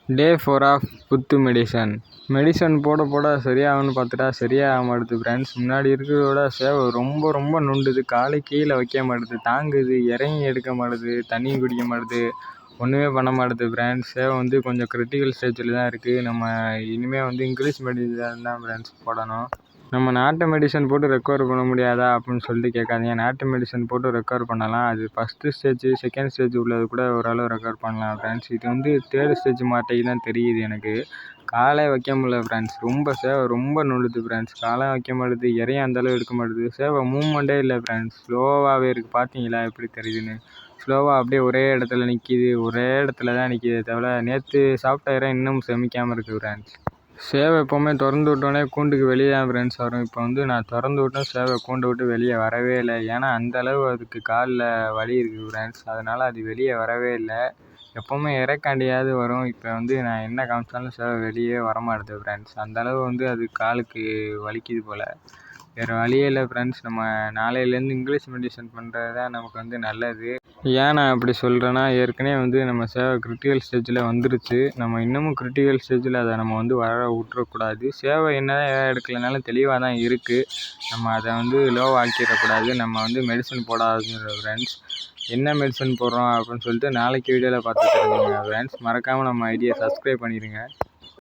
டே 4 of புத்து medicine போட போட சரியாகும்னு பார்த்துட்டா சரியாக மாட்டுது ஃப்ரெண்ட்ஸ். முன்னாடி இருக்கிறதோட சேவை ரொம்ப ரொம்ப நொண்டுது. காலை கீழே வைக்க மாட்டுது, தாங்குது, இறங்கி எடுக்க மாட்டுது, தண்ணியும் குடிக்க மாட்டுது, ஒன்றுமே பண்ண மாட்டுது ஃப்ரெண்ட்ஸ். சேவை வந்து கொஞ்சம் கிரிட்டிக்கல் ஸ்டேஜில் தான் இருக்குது. நம்ம இனிமேல் வந்து இங்கிலீஷ் மெடிசன் தான் ஃப்ரெண்ட்ஸ் போடணும். நம்ம நாட்டு மெடிசன் போட்டு ரெக்கவர் பண்ண முடியாதா அப்படின்னு சொல்லிட்டு கேட்காதீங்க. நாட்டு மெடிசன் போட்டு ரெக்கவர் பண்ணலாம். அது ஃபஸ்ட்டு ஸ்டேஜ், செகண்ட் ஸ்டேஜ் உள்ளது கூட ஓரளவு ரெக்கவர் பண்ணலாம் ஃப்ரெண்ட்ஸ். இது வந்து தேர்ட் ஸ்டேஜ் மாட்டைக்கு தான் தெரியுது எனக்கு. காலே வைக்க முடியல ஃப்ரெண்ட்ஸ். சேவை ரொம்ப நொழுது ஃப்ரெண்ட்ஸ். காலை வைக்க மாட்டுது, இறையும் அந்தளவு எடுக்க மாட்டுது. சேவை மூவ்மெண்ட்டே இல்லை ஃப்ரெண்ட்ஸ். ஸ்லோவாகவே இருக்குது. பார்த்தீங்களா எப்படி தெரியுதுன்னு? ஸ்லோவாக அப்படியே ஒரே இடத்துல நிற்கிது. ஒரே இடத்துல தான் நிற்கிதே தவிர நேற்று சாப்பிட்ட இறை இன்னும் செமிக்காமல் இருக்குது ஃப்ரெண்ட்ஸ். சேவை எப்போவுமே திறந்து விட்டோன்னே கூண்டுக்கு வெளியே தான் ஃப்ரெண்ட்ஸ் வரும். இப்போ வந்து நான் திறந்து விட்டேன், சேவை கூண்டை விட்டு வெளியே வரவே இல்லை. ஏன்னா அந்தளவு அதுக்கு காலில் வலி இருக்குது ஃப்ரெண்ட்ஸ். அதனால் அது வெளியே வரவே இல்லை. எப்போவுமே இறக்காண்டியாவது வரும். இப்போ வந்து நான் என்ன காமிச்சாலும் சேவை வெளியே வரமாட்டுது ஃப்ரெண்ட்ஸ். அந்தளவு வந்து அது காலுக்கு வலிக்குது போல். வேறு வழியே இல்லை ஃப்ரெண்ட்ஸ். நம்ம நாளையிலேருந்து இங்கிலீஷ் மெடிசன் பண்ணுறது தான் நமக்கு வந்து நல்லது. ஏன் நான் அப்படி சொல்கிறேன்னா, ஏற்கனவே வந்து நம்ம சேவை கிரிட்டிக்கல் ஸ்டேஜில் வந்துருச்சு. நம்ம இன்னமும் கிரிட்டிக்கல் ஸ்டேஜில் அதை நம்ம வந்து வர விட்டுறக்கூடாது. சேவை என்ன தான் எடுக்கலைனாலும் தெளிவாக தான் இருக்குது. நம்ம அதை வந்து லோவாக்கிடக்கூடாது. நம்ம வந்து மெடிசன் போடாதுங்கிற ஃப்ரெண்ட்ஸ். என்ன மெடிசன் போடுறோம் அப்படின்னு சொல்லிட்டு நாளைக்கு வீடியோவில் பார்த்து தெரிஞ்சுக்கோங்க ஃப்ரெண்ட்ஸ். மறக்காமல் நம்ம ஐடியை சப்ஸ்கிரைப் பண்ணிடுங்க.